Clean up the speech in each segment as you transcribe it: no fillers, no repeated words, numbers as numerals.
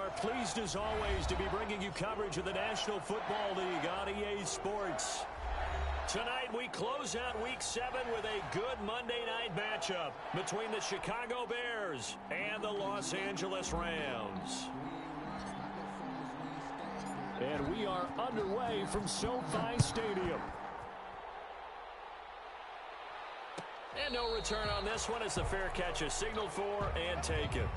are pleased as always to be bringing you coverage of the National Football League on EA Sports. Tonight we close out Week 7 with a good Monday night matchup between the Chicago Bears and the Los Angeles Rams. And we are underway from SoFi Stadium. And no return on this one as the fair catch is signaled for and taken.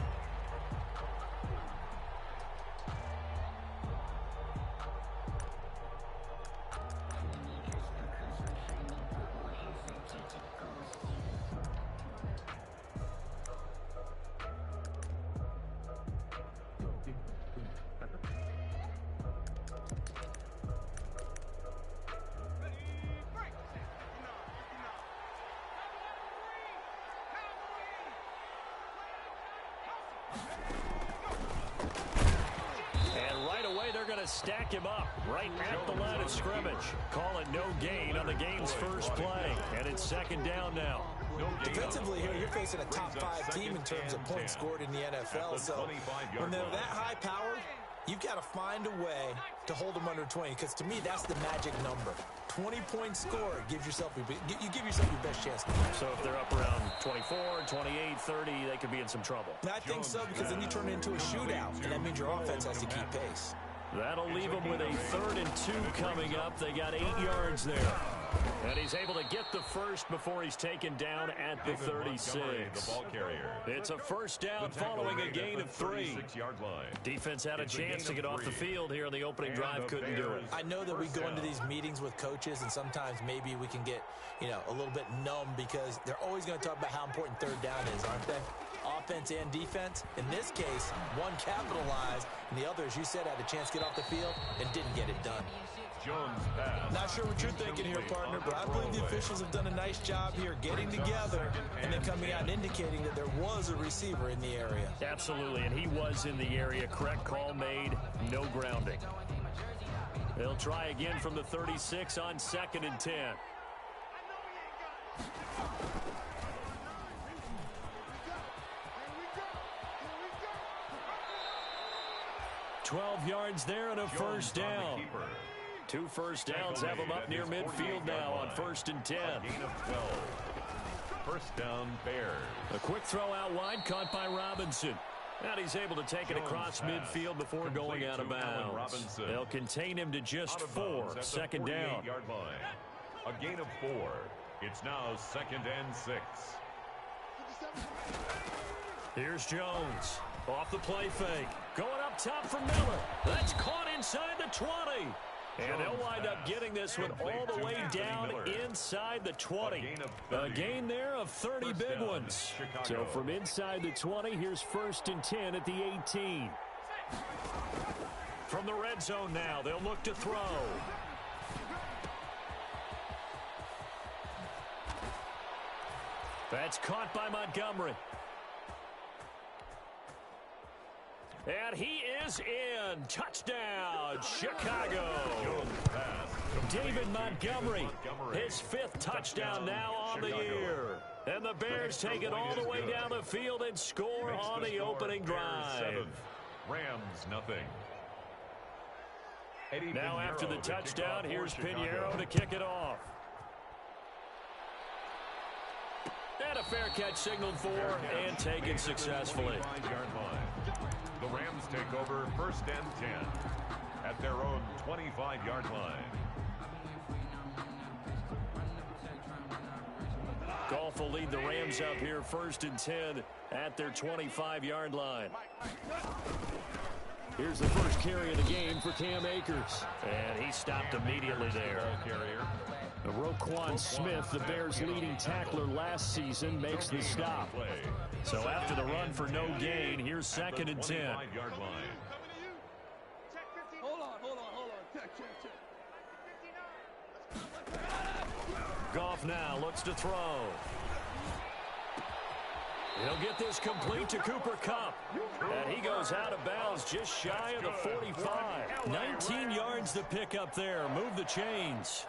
Stack him up right at the line of scrimmage. Call it no gain on the game's first play. And it's second down now. Defensively here, you're facing a top 5 team in terms of points scored in the NFL. So when they're that high powered, you've got to find a way to hold them under 20. Because to me, that's the magic number. 20-point score gives yourself you give yourself your best chance to win. So if they're up around 24, 28, 30, they could be in some trouble. I think so, because then you turn it into a shootout, and that means your offense has to keep pace. That'll leave them with a 3rd and 2 coming up. They got 8 yards there. And he's able to get the first before he's taken down at the 36. It's a first down following a gain of 3. Defense had a chance to get off the field here in the opening drive, couldn't do it. I know that we go into these meetings with coaches, and sometimes maybe we can get, a little bit numb because they're always going to talk about how important 3rd down is, aren't they? Offense and defense. In this case, one capitalized, and the other, as you said, had a chance to get off the field and didn't get it done. Not sure what you're thinking here, partner, but I believe the officials have done a nice job here getting together and then coming out and indicating that there was a receiver in the area. Absolutely, and he was in the area. Correct call made, no grounding. They'll try again from the 36 on 2nd and 10. 12 yards there and a first down. 2 first downs have them up near midfield now on 1st and 10. First down, Bears. A quick throw out wide caught by Robinson. And he's able to take it across midfield before going out of bounds. They'll contain him to just 4. 2nd down. A gain of 4. It's now 2nd and 6. Here's Jones. Off the play fake. Going up top for Miller. That's caught inside the 20. And they'll wind up getting this one all the way down inside the 20. A gain there of 30 big ones. So from inside the 20, here's 1st and 10 at the 18. From the red zone now, they'll look to throw. That's caught by Montgomery. And he is in. Touchdown, Chicago. David Montgomery, his 5th touchdown now on the year. And the Bears take it all the way down the field and score on the opening drive. Rams nothing. Now after the touchdown, here's Pinheiro to kick it off. And a fair catch signaled for and taken successfully. The Rams take over 1st and 10 at their own 25-yard line. Gotw will lead the Rams up here 1st and 10 at their 25-yard line. Here's the first carry of the game for Cam Akers. And he stopped immediately there. Roquan Smith, the Bears' leading tackler last season, makes the stop. So after the run for no gain, here's 2nd and 10. Hold on. Check. Gotw now looks to throw. He'll get this complete to Cooper Kupp. And he goes out of bounds just shy of the 45. 19 yards to pick up there. Move the chains.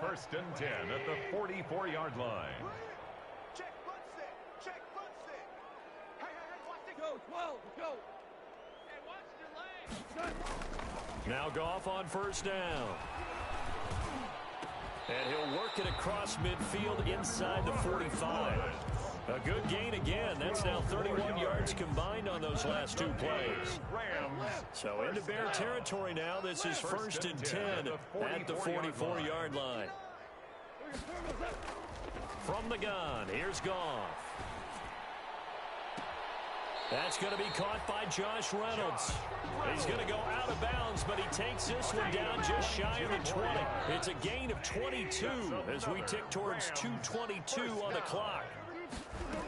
1st and 10 at the 44-yard line. Check, foot sit. Hey, watch it. Go, 12, go. Hey, watch this. Now Gotw on first down. And he'll work it across midfield inside the 45. A good gain again. That's now 31 yards combined on those last two plays. So into Bear territory now. This is first and 10 at the 44-yard line. From the gun, here's Gotw. That's going to be caught by Josh Reynolds. He's going to go out of bounds, but he takes this one down just shy of the 20. It's a gain of 22 as we tick towards 2:22 on the clock.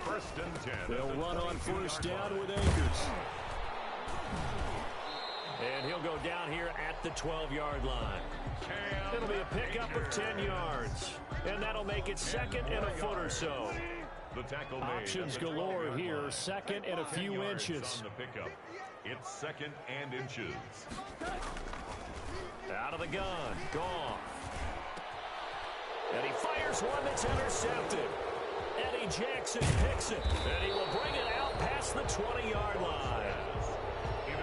First and 10. They'll run on first down with Akers. And he'll go down here at the 12-yard line. It'll be a pickup of 10 yards. And that'll make it second and a foot or so. The tackle Options galore here. Second and a few inches. On the pickup. It's second and inches. Out of the gun. Gotw. And he fires one that's intercepted. Eddie Jackson picks it. And he will bring it out past the 20-yard line.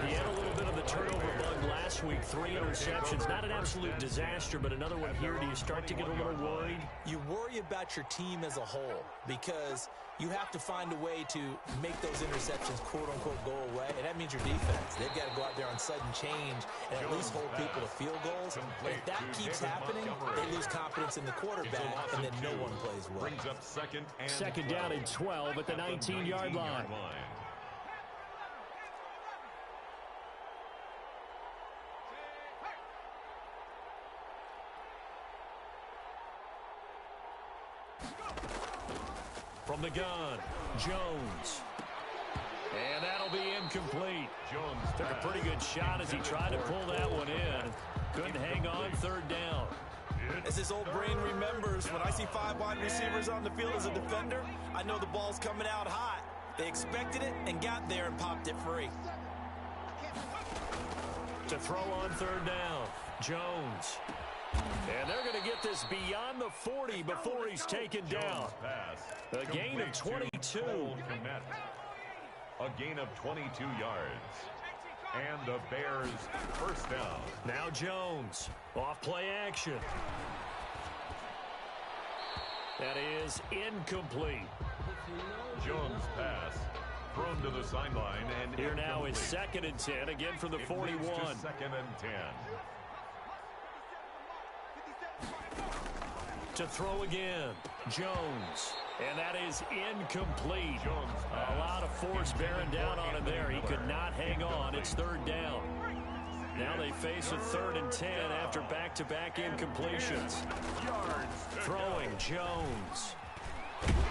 He had a little bit of the turnover bug last week. 3 interceptions. Not an absolute disaster, but another one here. Do you start to get a little worried? You worry about your team as a whole because you have to find a way to make those interceptions, quote-unquote, go away. And that means your defense. They've got to go out there on sudden change and at least hold people to field goals. But if that keeps happening, they lose confidence in the quarterback, and then no one plays well. Brings up second down and 12 at the 19-yard line. From the gun, Jones. And that'll be incomplete. Jones took a pretty good shot as he tried to pull that one in. Couldn't hang on, third down. As his old brain remembers, when I see 5 wide receivers on the field as a defender, I know the ball's coming out hot. They expected it and got there and popped it free. To throw on third down, Jones. And they're going to get this beyond the 40 before he's taken down. A gain of 22. A gain of 22 yards. And the Bears first down. Now Jones, off play action. That is incomplete. Jones pass. Thrown to the sideline. And here now is second and 10, again from the 41. Second and 10. To throw again, Jones. And that is incomplete. A lot of force bearing down on him there. He could not hang on. It's third down. Now they face a 3rd and 10 after back-to-back incompletions. Throwing, Jones.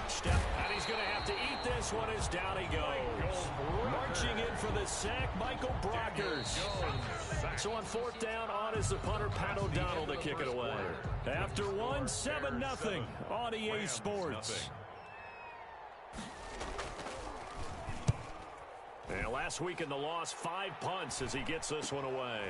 Step, and he's going to have to eat this one as down he goes. Marching in for the sack, Michael Brockers. So on 4th down, on is the punter, Pat O'Donnell, to kick it away. After one, 7-0 on EA Sports. And last week in the loss, 5 punts as he gets this one away.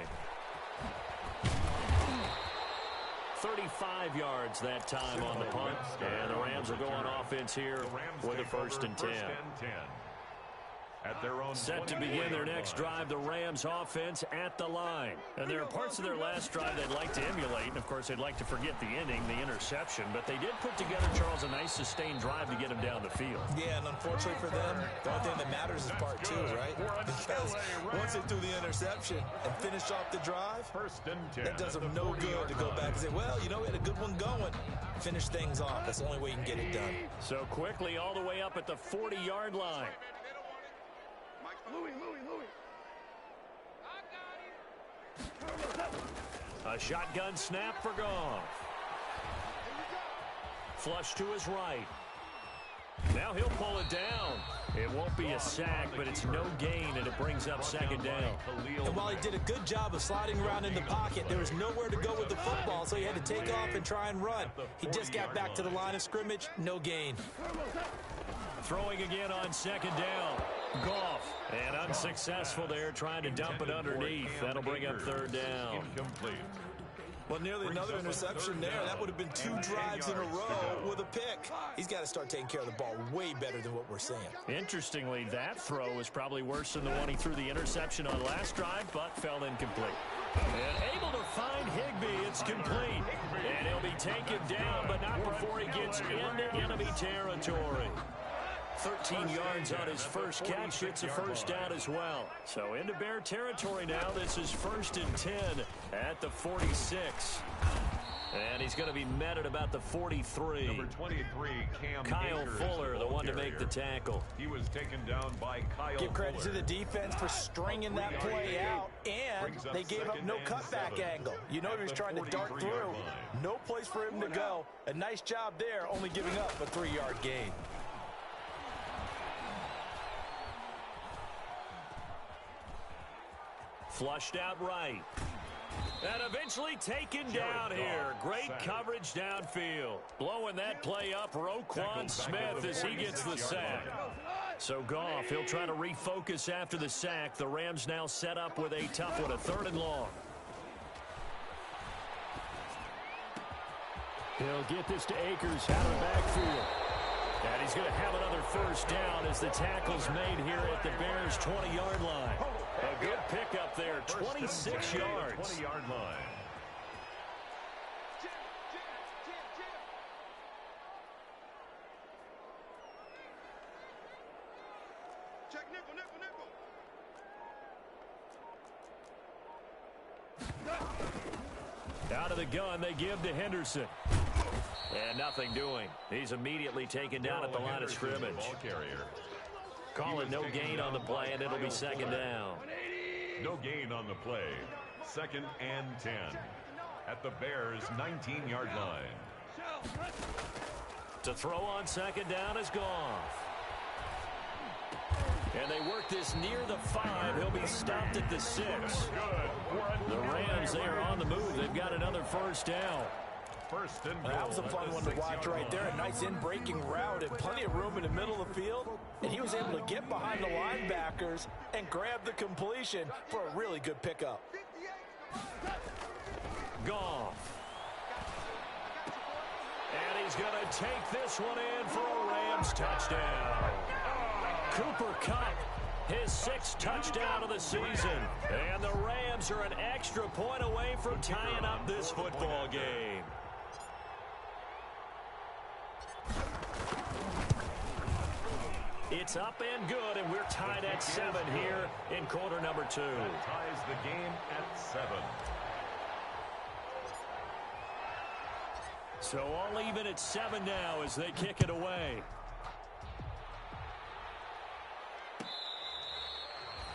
35 yards that time on the punt. And the Rams are going offense here with a 1st and 10. At their own set to begin their next drive, the Rams offense at the line. And there are parts of their last drive they'd like to emulate. And, of course, they'd like to forget the ending, the interception. But they did put together, Charles, a nice sustained drive to get them down the field. Yeah, and unfortunately for them, the only thing that matters is part 2, right? Because once they do the interception and finish off the drive, it does them no good to go back and say, well, you know, we had a good one going. Finish things off. That's the only way you can get it done. So quickly all the way up at the 40-yard line. Louis. A shotgun snap for Gotw. Flush to his right. Now he'll pull it down. It won't be a sack, but it's no gain, and it brings up 2nd down. And while he did a good job of sliding around in the pocket, there was nowhere to go with the football, so he had to take off and try and run. He just got back to the line of scrimmage, no gain. Throwing again on 2nd down. Gotw. And unsuccessful there, trying to dump it underneath. That'll bring up 3rd down. Incomplete. Well, nearly another interception there. That would have been 2 drives in a row with a pick. He's got to start taking care of the ball way better than what we're seeing. Interestingly, that throw was probably worse than the one he threw the interception on last drive, but fell incomplete. And able to find Higbee. It's complete. And he'll be taken down, but not before he gets into enemy territory. 13 yards on his first catch. It's a first down as well. So into Bear territory now. This is 1st and 10 at the 46. And he's going to be met at about the 43. Number 23, Kyle Akers, Fuller, the one to make the tackle. He was taken down by Kyle Give credit Fuller. to the defense for stringing that play out, and they gave up no cutback angle. You know he was trying to dart through. No place for him to go. A nice job there, only giving up a 3-yard gain. Flushed out right. And eventually taken down here. Great coverage downfield. Blowing that play up, Roquan Smith as he gets the sack. So Goff, he'll try to refocus after the sack. The Rams now set up with a tough one, a 3rd and long. He'll get this to Akers out of the backfield. And he's going to have another first down as the tackle's made here at the Bears' 20-yard line. A good pickup there, 26 yards. 20-yard line. Check nickel, nickel. Out of the gun, they give to Henderson. And nothing doing. He's immediately taken down at the line of scrimmage. Ball carrier. Call it no gain on the play, and it'll be 2nd down. No gain on the play. 2nd and 10 at the Bears' 19-yard line. To throw on 2nd down is Goff. And they work this near the 5. He'll be stopped at the 6. The Rams, they are on the move. They've got another first down. First and goal. That was a fun one to watch right there. A nice in-breaking route and plenty of room in the middle of the field. And he was able to get behind the linebackers and grab the completion for a really good pickup. Goff. And he's going to take this one in for a Rams touchdown. Cooper Kupp, his 6th touchdown of the season. And the Rams are an extra point away from tying up this football game. It's up and good, and we're tied at 7 here in quarter number 2. That ties the game at 7. So all even at 7 now as they kick it away.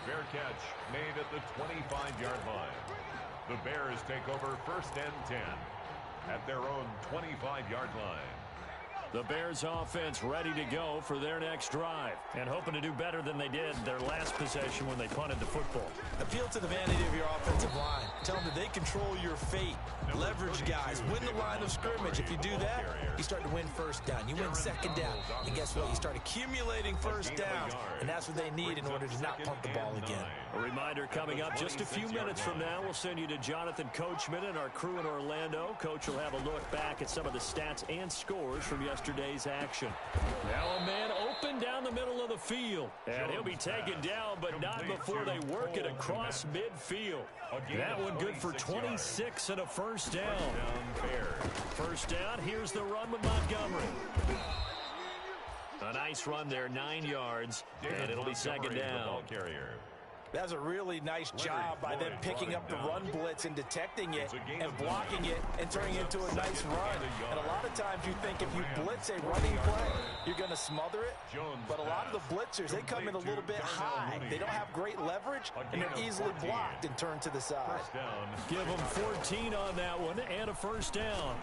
Fair catch made at the 25-yard line. The Bears take over 1st and 10 at their own 25-yard line. The Bears offense ready to go for their next drive and hoping to do better than they did their last possession when they punted the football. Appeal to the vanity of your offensive line. Tell them that they control your fate. Leverage guys. Win the line of scrimmage. If you do that, you start to win 1st down. You win 2nd down. And guess what? You start accumulating 1st downs. And that's what they need in order to not punt the ball again. A reminder coming up just a few minutes from now. We'll send you to Jonathan Coachman and our crew in Orlando. Coach will have a look back at some of the stats and scores from yesterday's action. Now a man open down the middle of the field. And he'll be taken down, but not before they work it across midfield. That one good for 26 and a first down. First down, here's the run with Montgomery. A nice run there, 9 yards, and it'll be 2nd down. That was a really nice job by them picking up the run blitz and detecting it and blocking it and turning it into a nice run. And a lot of times you think if you blitz a running play, you're going to smother it. But a lot of the blitzers, they come in a little bit high. They don't have great leverage, and they're easily blocked and turned to the side. Give them 14 on that one and a first down.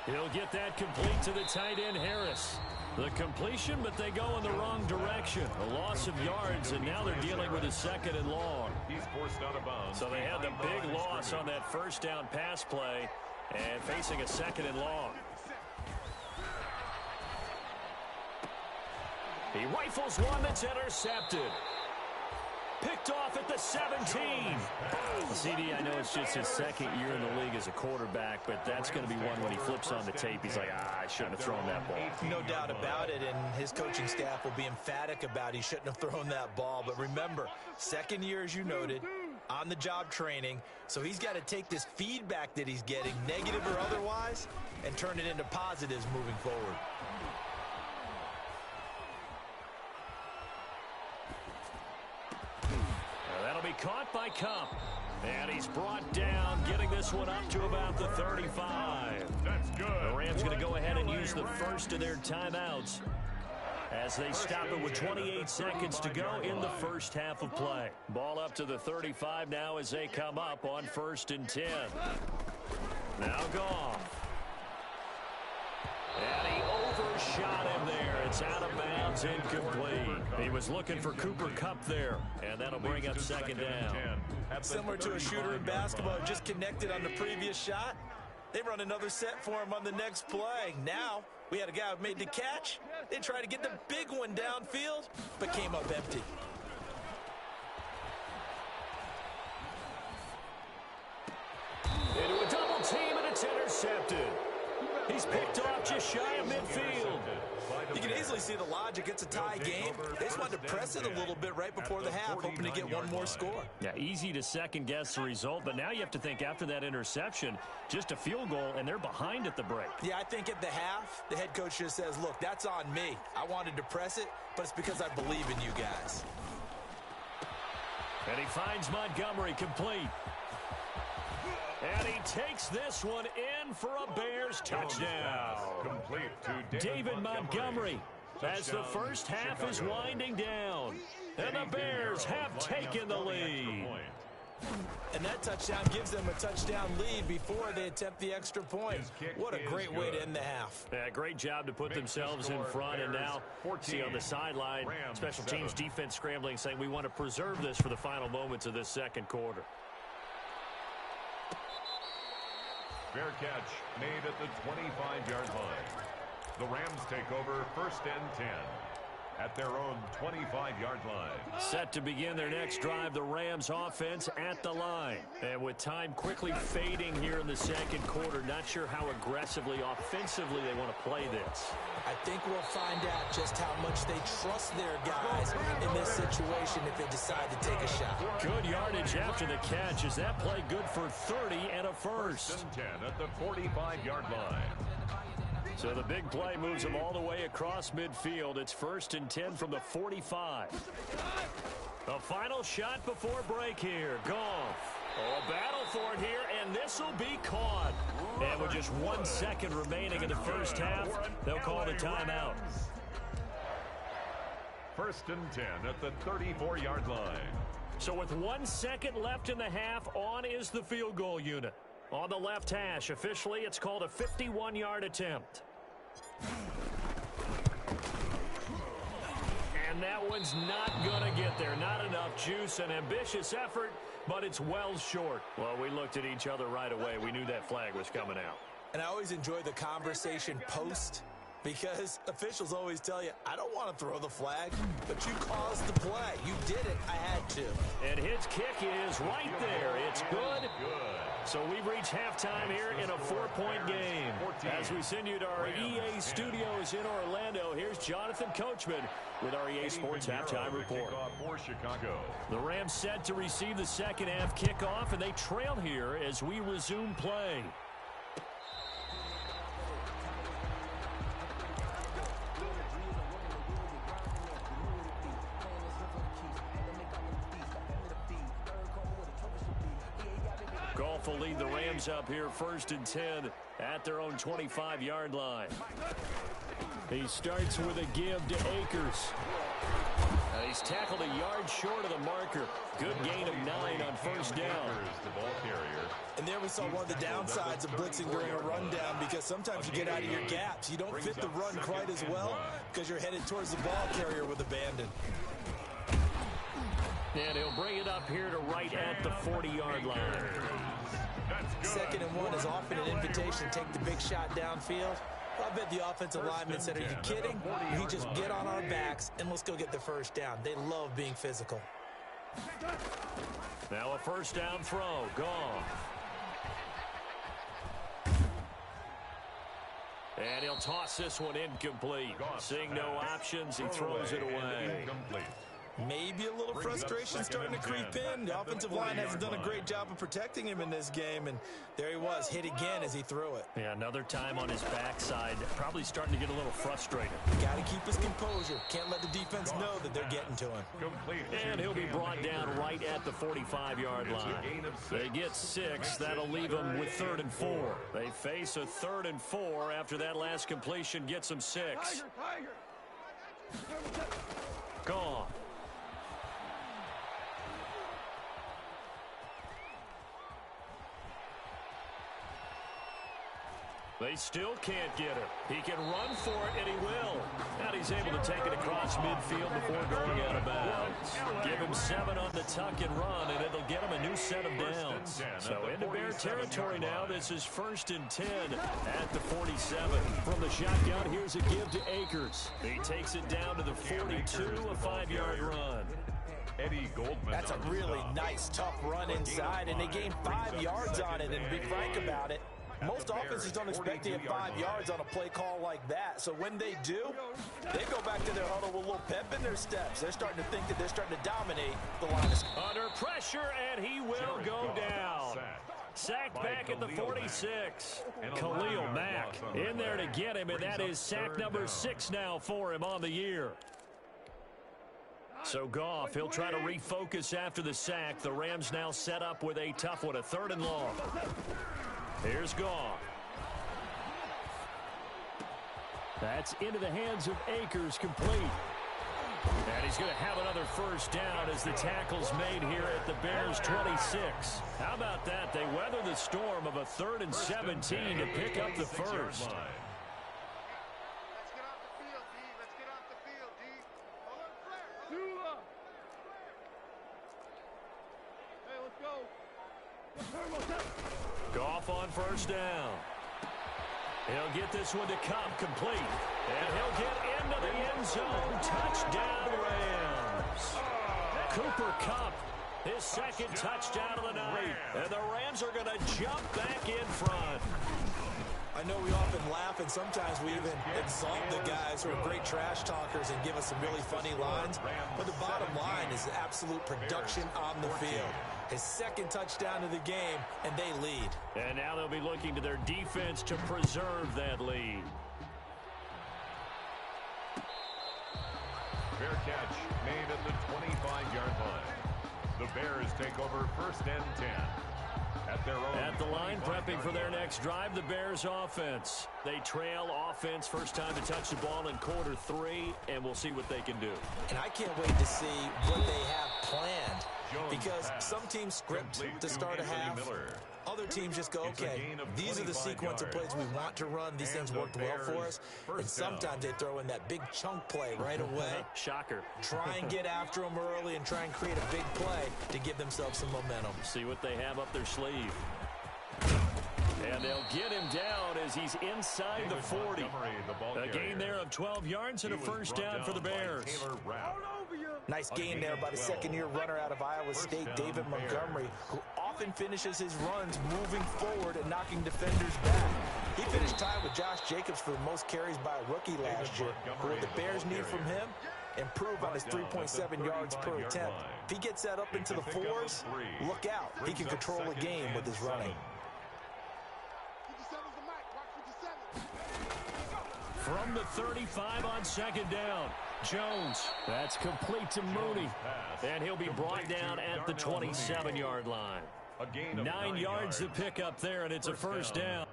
He'll get that complete to the tight end, Harris. The completion, but they go in the wrong direction. A loss of yards, and now they're dealing with a 2nd and long. He's forced out of bounds. So they had the big loss on that first down pass play and facing a 2nd and long. He rifles one that's intercepted. picked off at the 17. CD, I know it's just his second year in the league as a quarterback, but that's going to be one when he flips on the tape. He's like, I shouldn't have thrown that ball. No doubt about it, and his coaching staff will be emphatic about he shouldn't have thrown that ball. But remember, second year, as you noted, on-the-job training, so he's got to take this feedback that he's getting, negative or otherwise, and turn it into positives moving forward. That'll be caught by Cup. And he's brought down, getting this one up to about the 35. That's good. The Rams going to go ahead and use the first of their timeouts as they stop it with 28 seconds to go in the first half of play. Ball up to the 35 now as they come up on 1st and 10. Now Gotw. And he overshot him there. It's out of bounds, incomplete. He was looking for Cooper Kupp there, and that'll bring up 2nd down. Similar to a shooter in basketball, just connected on the previous shot. They run another set for him on the next play. Now, we had a guy who made the catch. They tried to get the big one downfield, but came up empty. Into a double team, and it's intercepted. He's picked off just shy of midfield. You can easily see the logic. It's a tie game. They just wanted to press it a little bit right before the half, hoping to get one more score. Yeah, easy to second-guess the result, but now you have to think after that interception, just a field goal, and they're behind at the break. Yeah, I think at the half, the head coach just says, look, that's on me. I wanted to press it, but it's because I believe in you guys. And he finds Montgomery complete. And he takes this one in for a Bears touchdown. Complete to David Montgomery as the first half is winding down. And the Bears have taken the lead. And that touchdown gives them a touchdown lead before they attempt the extra point. What a great way to end the half. Yeah, great job to put themselves in front. And now, see on the sideline, special teams defense scrambling, saying we want to preserve this for the final moments of this second quarter. Fair catch made at the 25-yard line. The Rams take over 1st and 10 at their own 25-yard line. Set to begin their next drive, the Rams offense at the line. And with time quickly fading here in the second quarter, not sure how aggressively, offensively they want to play this. I think we'll find out just how much they trust their guys in this situation if they decide to take a shot. Good yardage after the catch. Is that play good for 30 and a first? 1st and 10 at the 45-yard line. So the big play moves them all the way across midfield. It's 1st and 10 from the 45. The final shot before break here. Gotw. Oh, a battle for it here, and this will be caught. And with just 1 second remaining in the first half, they'll call the timeout. 1st and 10 at the 34-yard line. So with 1 second left in the half, on is the field goal unit. On the left hash, officially, it's called a 51-yard attempt. And that one's not going to get there. Not enough juice, an ambitious effort, but it's well short. Well, we looked at each other right away. We knew that flag was coming out. And I always enjoy the conversation post, because officials always tell you, I don't want to throw the flag, but you caused the play. You did it. I had to. And his kick is right there. It's good. So we've reached halftime here in a 4-point game. As we send you to our EA studios in Orlando, here's Jonathan Coachman with our EA Sports Halftime Report. The Rams set to receive the second half kickoff, and they trail here as we resume play. Gotw will lead the Rams up here 1st and 10 at their own 25-yard line. He starts with a give to Akers. He's tackled a yard short of the marker. Good gain of 9 on 1st down. And there we saw one of the downsides of blitzing during a rundown, because sometimes you get out of your gaps. You don't fit the run quite as well because you're headed towards the ball carrier with abandon. And he'll bring it up here to right at the 40-yard line. 2nd and 1 is often an invitation. Take the big shot downfield. I bet the offensive lineman said, are you kidding? We just get on our backs and let's go get the first down. They love being physical. Now a first down throw. Gone. And he'll toss this one incomplete. Seeing no options, he throws it away. Maybe a little frustration starting to creep in. The offensive line hasn't done a great job of protecting him in this game, and there he was, hit again as he threw it. Yeah, another time on his backside, probably starting to get a little frustrated. Got to keep his composure. Can't let the defense know that they're getting to him. And he'll be brought down right at the 45-yard line. They get 6. That'll leave them with 3rd and 4. They face a 3rd and 4 after that last completion gets them 6. Gone. They still can't get him. He can run for it, and he will. And he's able to take it across midfield before going out of bounds. Give him 7 on the tuck and run, and it'll get him a new set of downs. So into Bear territory now. This is 1st and 10 at the 47. From the shotgun, here's a give to Akers. He takes it down to the 42, a 5-yard run. Eddie Goldman. That's a really nice, tough run inside, and they gained 5 yards on it. And to be frank about it, most offenses don't expect to get 5 yards on a play call like that. So when they do, they go back to their huddle with a little pep in their steps. They're starting to think that they're starting to dominate the line. Under pressure, and he will go down. Sacked back at the 46. Khalil Mack in there to get him, and that is sack number 6 now for him on the year. So Goff, he'll try to refocus after the sack. The Rams now set up with a tough one, a 3rd and long. Here's Goff. That's into the hands of Akers, complete. And he's going to have another first down as the tackle's made here at the Bears' 26. How about that? They weather the storm of a 3rd and 17 to pick up the first. Goff on first down. He'll get this one to Cup, complete. And he'll get into the end zone. Touchdown, Rams. Cooper Kupp, his 2nd touchdown of the night. And the Rams are going to jump back in front. I know we often laugh, and sometimes we even exalt the guys who are great trash talkers and give us some really funny lines. But the bottom line is absolute production on the field. His 2nd touchdown of the game, and they lead. And now they'll be looking to their defense to preserve that lead. Fair catch made at the 25-yard line. The Bears take over 1st and 10. At the line, prepping for their next drive, the Bears offense. They trail offense, first time to touch the ball in quarter 3, and we'll see what they can do. And I can't wait to see what they have planned, because some teams script to start a half. Other teams just go, okay, these are the sequence of plays we want to run. These things worked well for us. And sometimes they throw in that big chunk play right away. Shocker. Try and get after them early and try and create a big play to give themselves some momentum. See what they have up their sleeve. And they'll get him down as he's inside the 40. A gain there of 12 yards and a first down for the Bears. Nice gain there by the 2nd-year runner out of Iowa State, David Montgomery, who often finishes his runs moving forward and knocking defenders back. He finished tied with Josh Jacobs for the most carries by a rookie last year. But what the Bears need from him, improve on his 3.7 yards per attempt. If he gets that up into the 4s, look out. He can control a game with his running. From the 35 on 2nd down. Jones, that's complete to Mooney. And he'll be brought down at the 27-yard line. 9 yards to pick up there, and it's a first down.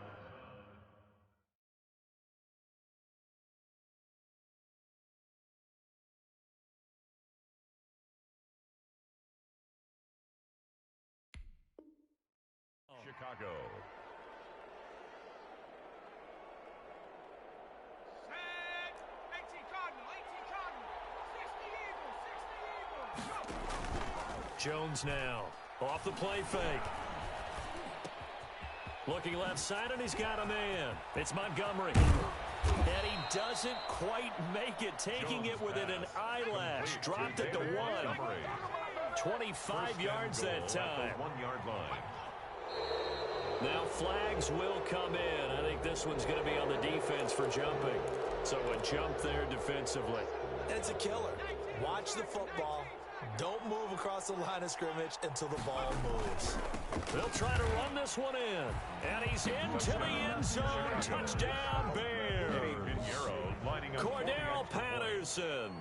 Chicago. Jones now off the play fake. Looking left side, and he's got a man. It's Montgomery. And he doesn't quite make it, taking it within an eyelash. Dropped at the 1. 25 yards that time. 1 yard line. Now flags will come in. I think this one's going to be on the defense for jumping. So a jump there defensively. And it's a killer. Watch the football. Don't move across the line of scrimmage until the ball moves. They'll try to run this one in. And he's into the end zone. Touchdown, Bears. Cordero Patterson.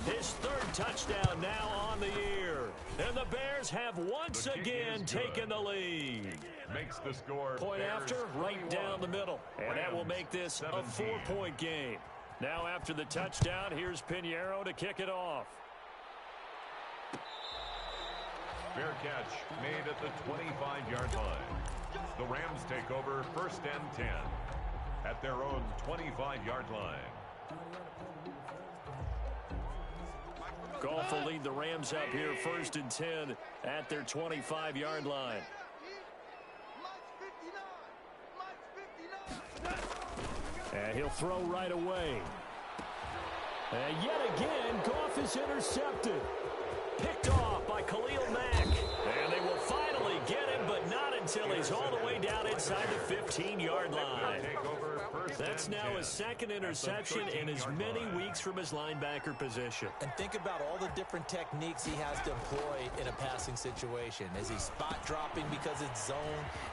His third touchdown now on the year. And the Bears have once again taken the lead. Makes the score. Point after, right down the middle. And that will make this a 4-point game. Now after the touchdown, here's Pinheiro to kick it off. Fair catch made at the 25-yard line. The Rams take over 1st and 10 at their own 25-yard line. Gotw will lead the Rams up here 1st and 10 at their 25-yard line. And he'll throw right away. And yet again, Gotw is intercepted. Picked off by Khalil Mack. And they will finally get him, but not until he's all the way down inside the 15-yard line. That's now his second interception in as many weeks from his linebacker position. And think about all the different techniques he has to employ in a passing situation. Is he spot dropping because it's zone?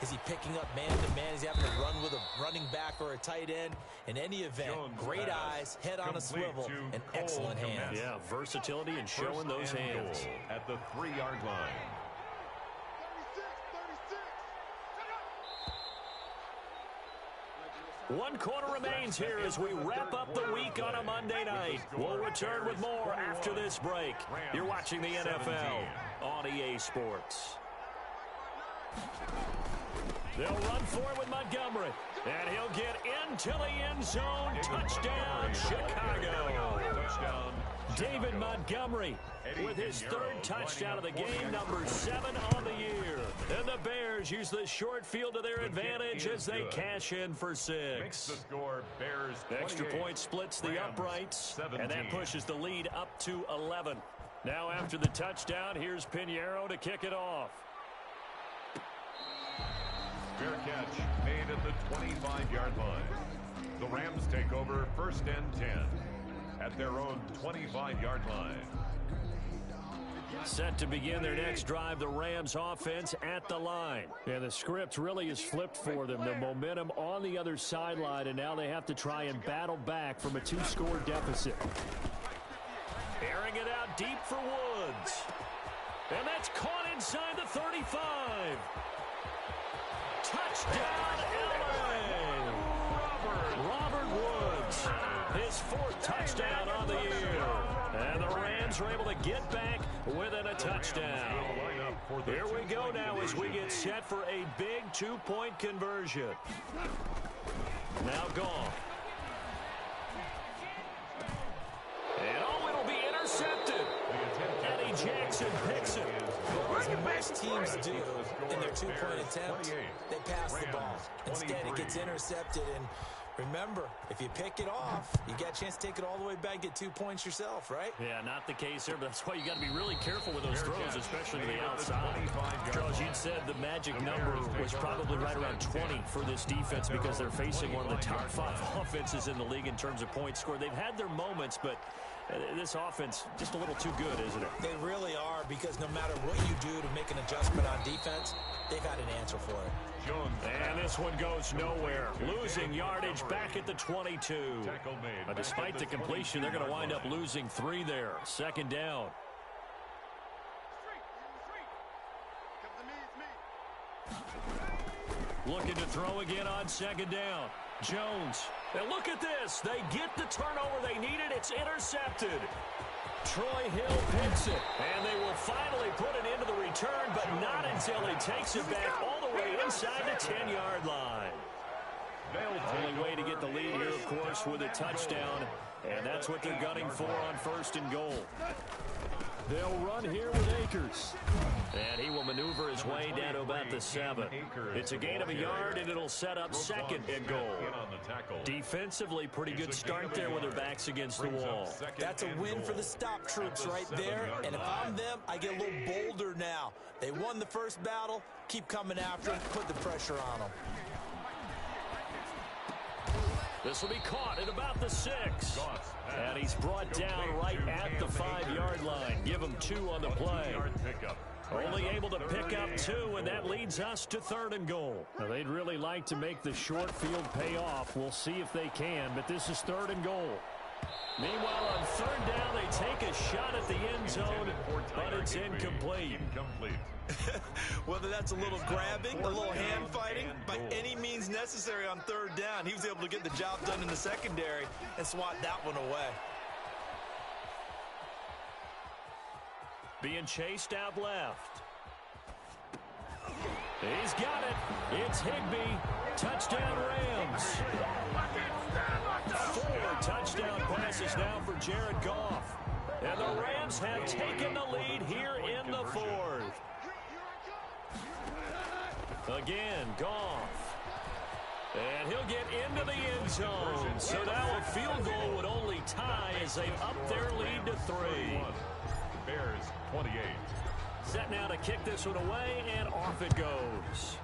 Is he picking up man-to-man? Is he having to run with a running back or a tight end? In any event, great eyes, head on a swivel, and excellent hands. Yeah, versatility and showing those hands. At the 3-yard line. One quarter remains here as we wrap up the week on a Monday night. We'll return with more after this break. You're watching the NFL on EA Sports. They'll run for it with Montgomery. And he'll get into the end zone. Touchdown, Chicago. Touchdown. David Montgomery with his third touchdown of the game, number 7 on the year. And the Bears use the short field to their advantage as they cash in for 6. Makes the score Bears 28. Extra point splits the uprights, 17. and that pushes the lead up to 11. Now after the touchdown, here's Pinheiro to kick it off. Fair catch made at the 25-yard line. The Rams take over 1st and 10 at their own 25-yard line. Set to begin their next drive, the Rams offense at the line. And the script really is flipped for them. The momentum on the other sideline, and now they have to try and battle back from a 2-score deficit. Airing it out deep for Woods. And that's caught inside the 35. Touchdown, LA! Robert Woods, his 4th touchdown on the year. And the Rams are able to get back within a touchdown. Here we go now as we get set for a big 2-point conversion. Now gone. And oh, it'll be intercepted. Eddie Jackson picks it. As most teams do in their 2-point attempt, they pass the ball. Instead, it gets intercepted. And remember, if you pick it off, you got a chance to take it all the way back, get 2 points yourself, right? Yeah, not the case here, but that's why you got to be really careful with those throws, especially to the outside. Charles, you'd said the magic number was probably right around 20 for this defense because they're facing one of the top 5 offenses in the league in terms of points scored. They've had their moments, but this offense just a little too good, isn't it? They really are, because no matter what you do to make an adjustment on defense, they've got an answer for it. And this one goes nowhere. Losing yardage back at the 22. But despite the completion, they're going to wind up losing 3 there. 2nd down. Looking to throw again on 2nd down. Jones. And look at this. They get the turnover they needed. It's intercepted. Troy Hill picks it. And they will finally put it into the return, but not until he takes it back all the way inside the 10-yard line. Only way to get the lead here, of course, with a touchdown. And that's what they're gunning for on 1st and goal. They'll run here with Akers. And he will maneuver his way down to about the 7. It's a gain of a yard, and it'll set up second and goal. Defensively, pretty good start there with their backs against the wall. That's a win for the stop troops right there. And if I'm them, I get a little bolder now. They won the first battle. Keep coming after them. Put the pressure on them. This will be caught at about the 6. And he's brought down right at the 5-yard line. Give him 2 on the play. Only able to pick up 2, and that leads us to 3rd and goal. Now, they'd really like to make the short field pay off. We'll see if they can, but this is 3rd and goal. Meanwhile, on 3rd down, they take a shot at the end zone, but it's incomplete. Whether that's a little grabbing, a little hand fighting, by any means necessary on 3rd down, he was able to get the job done in the secondary and swat that one away. Being chased out left. He's got it. It's Higbee. Touchdown Rams. 4 touchdown passes now for Jared Gotw. And the Rams have taken the lead here in the 4th. Again, Gotw. And he'll get into the end zone. So now a field goal would only tie as they've upped their lead to 3. Bears 28. Set now to kick this one away, and off it goes.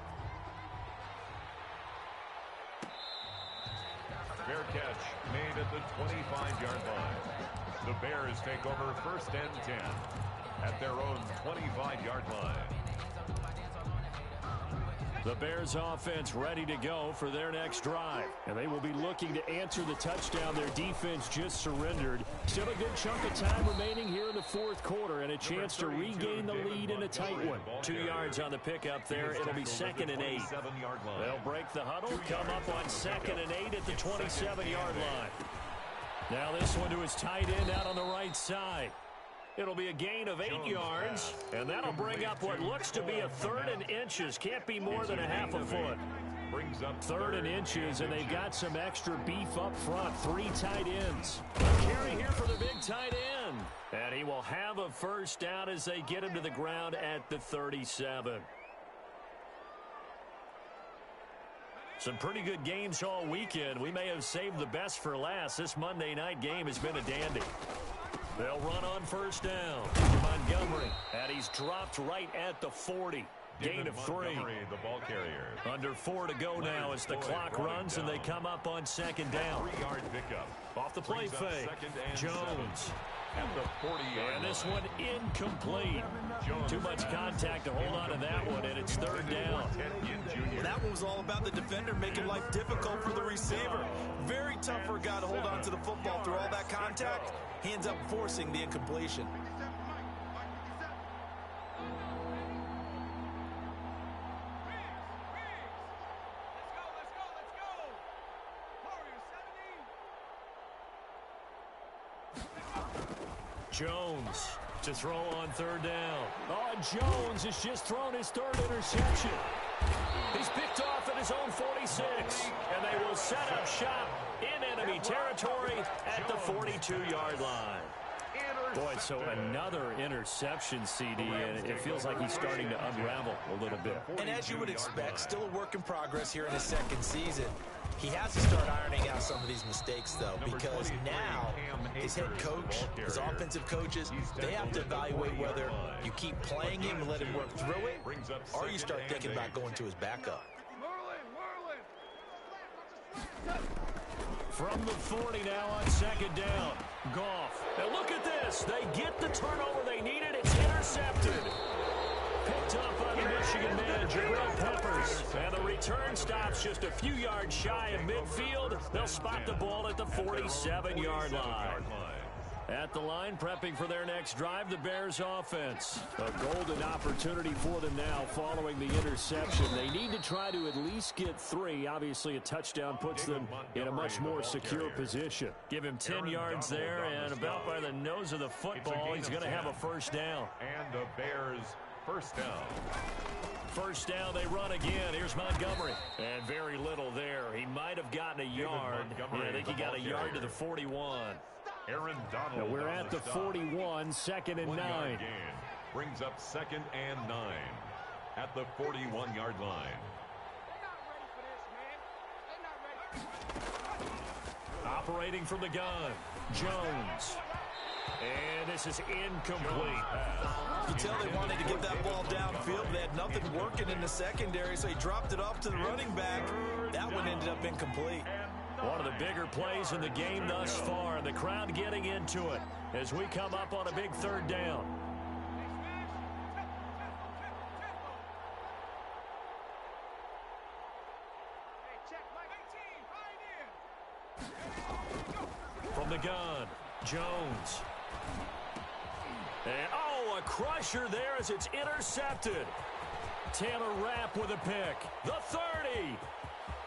Fair catch made at the 25-yard line. The Bears take over 1st and 10 at their own 25-yard line. The Bears offense ready to go for their next drive. And they will be looking to answer the touchdown their defense just surrendered. Still a good chunk of time remaining here in the 4th quarter and a chance to regain the lead in a tight one. 2 yards on the pickup there. It'll be 2nd and 8. They'll break the huddle, come up on 2nd and 8 at the 27-yard line. Now this one to his tight end out on the right side. It'll be a gain of 8 yards, and that'll bring up what looks to be a 3rd and inches. Can't be more than a half a foot. 3rd and inches, and they've got some extra beef up front. 3 tight ends. A carry here for the big tight end. And he will have a first down as they get him to the ground at the 37. Some pretty good games all weekend. We may have saved the best for last. This Monday night game has been a dandy. They'll run on 1st down. Montgomery, and he's dropped right at the 40. Gain of 3. The ball carrier. Under 4 to go now as the clock runs and they come up on 2nd down. 3-yard pickup. Off the play fake. Jones. At the 40-yard And this one incomplete. Too much contact to hold on to that one, and it's 3rd down. That one was all about the defender making life difficult for the receiver. Very tough for a guy to hold on to the football through all that contact. He ends up forcing the incompletion. Jones to throw on 3rd down. Oh, Jones has just thrown his 3rd interception. He's picked off at his own 46, and they will set up shop in enemy territory at the 42-yard line. Boy, so another interception, CD, and it feels like he's starting to unravel a little bit. And as you would expect, still a work in progress here in his 2nd season. He has to start ironing out some of these mistakes, though, because now his head coach, his offensive coaches, they have to evaluate whether you keep playing him and let him work through it, or you start thinking about going to his backup. From the 40 now on 2nd down. Gotw. Now look at this. They get the turnover they needed. It's intercepted. Picked up by the Michigan man, Jabril Peppers. And the return stops just a few yards shy of midfield. They'll spot the ball at the 47-yard line. At the line, prepping for their next drive, the Bears offense. A golden opportunity for them now following the interception. They need to try to at least get 3. Obviously, a touchdown puts them in a much more secure position. Give him 10 yards there, and about by the nose of the football, he's going to have a first down. And the Bears first down. First down, they run again. Here's Montgomery. And very little there. He might have gotten a yard. Yeah, I think he got a yard to the 41. Aaron Donald. Now we're at the 41, 2nd and 9. Brings up 2nd and 9 at the 41-yard line. Operating from the gun, Jones. And this is incomplete. You tell they wanted to get that ball downfield. They had nothing working in the secondary, so he dropped it off to the running back. That one ended up incomplete. One of the bigger plays in the game thus far. The crowd getting into it as we come up on a big 3rd down. From the gun, Jones. And, oh, a crusher there as it's intercepted. Taylor Rapp with a pick. The 30.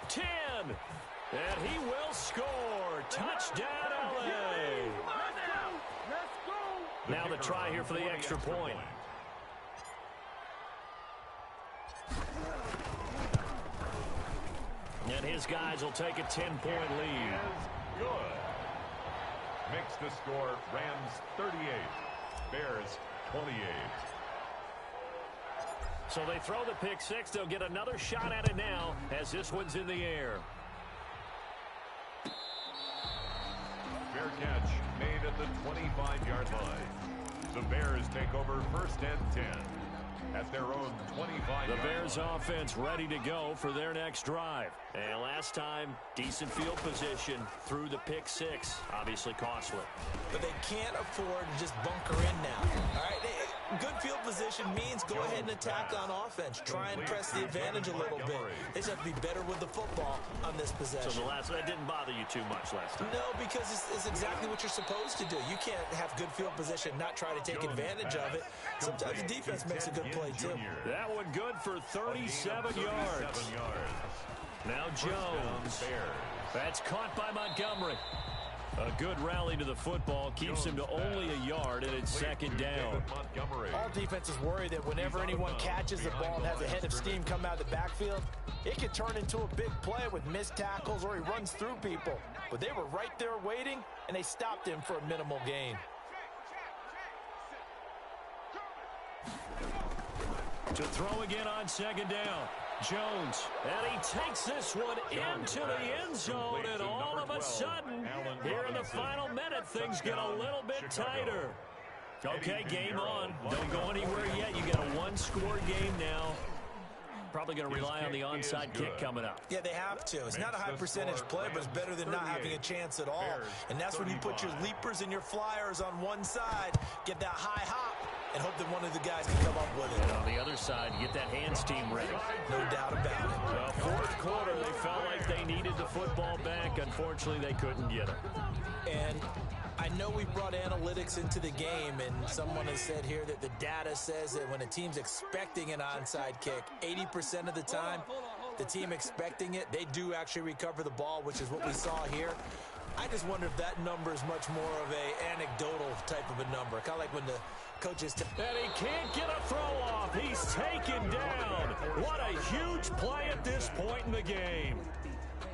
10. And he will score. Touchdown, LA. Now the try here for the extra point. And his guys will take a 10-point lead. Good. Makes the score Rams 38, Bears 28. So they throw the pick six. They'll get another shot at it now as this one's in the air. Fair catch made at the 25-yard line. The Bears take over 1st and 10 at their own 25-yard line. The Bears offense ready to go for their next drive. And last time, decent field position through the pick six. Obviously costly. But they can't afford to just bunker in now. All right, good field position means go ahead and attack on offense. Try and press the advantage a little bit. They just have to be better with the football on this possession. So that didn't bother you too much last time? No, because it's exactly what you're supposed to do. You can't have good field position, not try to take advantage of it. Sometimes the defense makes a good play, too. That one good for 37 yards. Now Jones. That's caught by Montgomery. A good rally to the football keeps him to only a yard, and it's 2nd down. All defenses worry that whenever anyone catches the ball and has a head of steam come out of the backfield, it can turn into a big play with missed tackles or he runs through people. But they were right there waiting, and they stopped him for a minimal gain. To throw again on 2nd down. Jones, and he takes this one into the end zone, and all of a sudden, here in the final minute, things get a little bit tighter. Okay, game on. Don't go anywhere yet. You got a one-score game now. Probably going to rely on the onside kick coming up. Yeah, they have to. It's not a high percentage play, but it's better than not having a chance at all. And that's when you put your leapers and your flyers on one side, get that high hop, and hope that one of the guys can come up with it. And on the other side, you get that hands team ready. No doubt about it. Well, 4th quarter, they felt like they needed the football back. Unfortunately, they couldn't get it. And I know we brought analytics into the game, and someone has said here that the data says that when a team's expecting an onside kick, 80% of the time, the team expecting it, they do actually recover the ball, which is what we saw here. I just wonder if that number is much more of a anecdotal type of a number, kind of like when the coaches... And he can't get a throw off. He's taken down. What a huge play at this point in the game.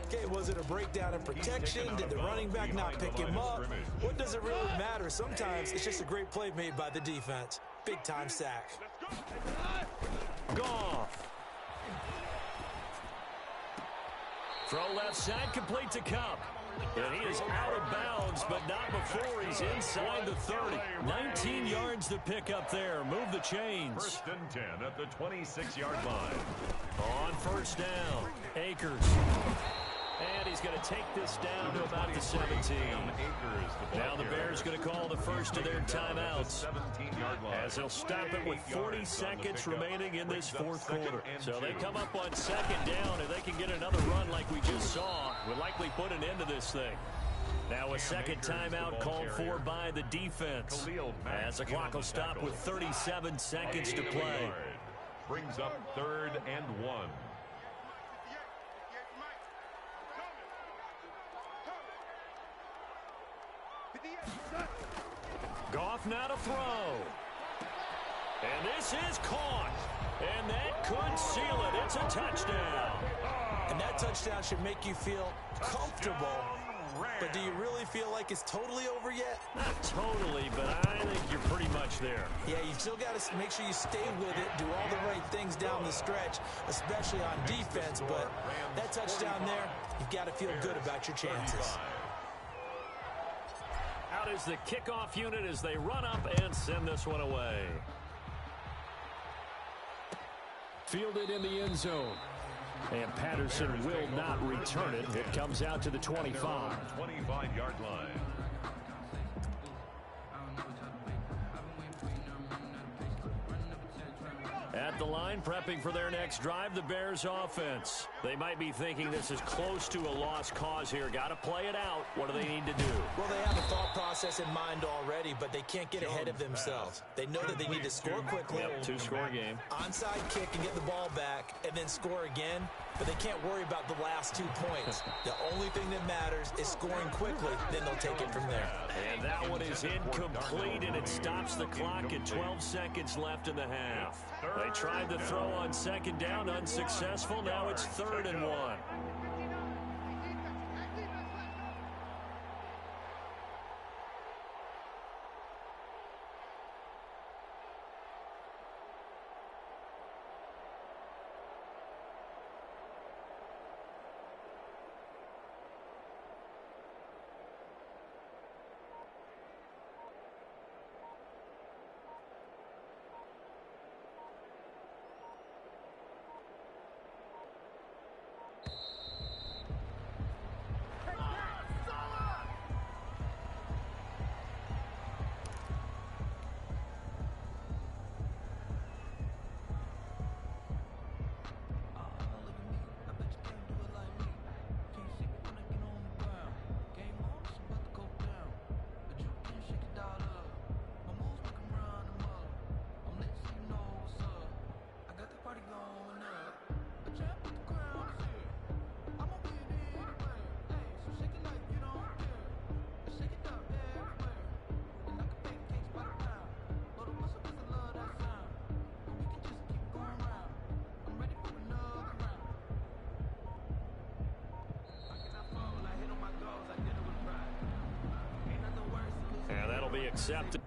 Okay, was it a breakdown in protection? Did the running back not pick him up? What does it really matter? Sometimes it's just a great play made by the defense. Big-time sack. Gotw. Throw left side, complete to Cup. And he is out of bounds, but not before he's inside the 30. 19 yards to pick up there. Move the chains. 1st and 10 at the 26-yard line. On 1st down, Akers. And he's going to take this down to about the 17. Now the Bears going to call the first of their timeouts as they'll stop it with 40 seconds remaining in this 4th quarter. So they come up on 2nd down, and they can get another run like we just saw. Would likely put an end to this thing. Now a 2nd timeout called for by the defense as the clock will stop with 37 seconds to play. Brings up 3rd and 1. Gotw now to throw. And this is caught. And that could seal it. It's a touchdown. And that touchdown should make you feel comfortable but do you really feel like it's totally over yet? Not totally, but I think you're pretty much there. Yeah, you still got to make sure you stay with it, do all the right things down the stretch, especially on defense, but that touchdown there, you've got to feel good about your chances. Out is the kickoff unit as they run up and send this one away. Fielded in the end zone. And Patterson will not return it. It comes out to the 25. 25-yard line. At the line, prepping for their next drive, the Bears offense. They might be thinking this is close to a lost cause here. Got to play it out. What do they need to do? Well, they have a thought process in mind already, but they can't get ahead of themselves. They know that they need to score quickly. Yep, two-score game. Onside kick and get the ball back, and then score again. But they can't worry about the last 2 points. The only thing that matters is scoring quickly. Then they'll take it from there. And that one is incomplete, and it stops the clock at 12 seconds left in the half. They tried to throw on second down, unsuccessful. Now it's 3rd and 1. And that'll be accepted.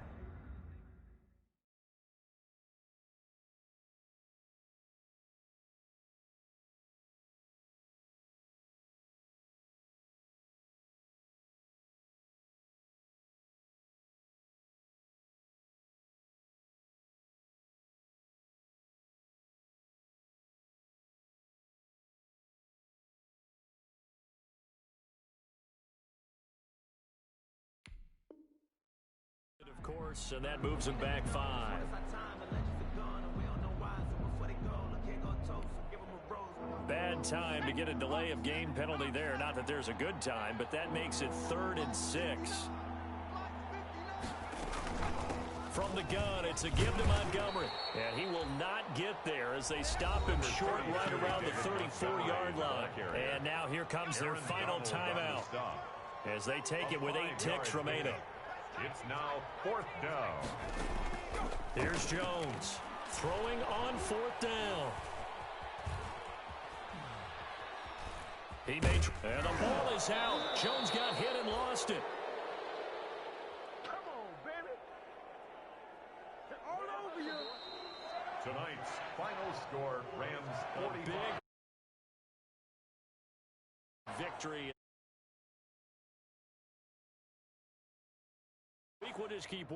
Of course, and that moves them back 5. Bad time to get a delay of game penalty there. Not that there's a good time, but that makes it 3rd and 6. From the gun, it's a give to Montgomery. And he will not get there as they stop him short right around the 34-yard line. And now here comes their final timeout as they take it with 8 ticks remaining. It's now 4th down. Here's Jones throwing on 4th down. He made, and the ball is out. Jones got hit and lost it. Come on, baby. They're all over you. Tonight's final score, Rams 45. Big victory. We'll just keep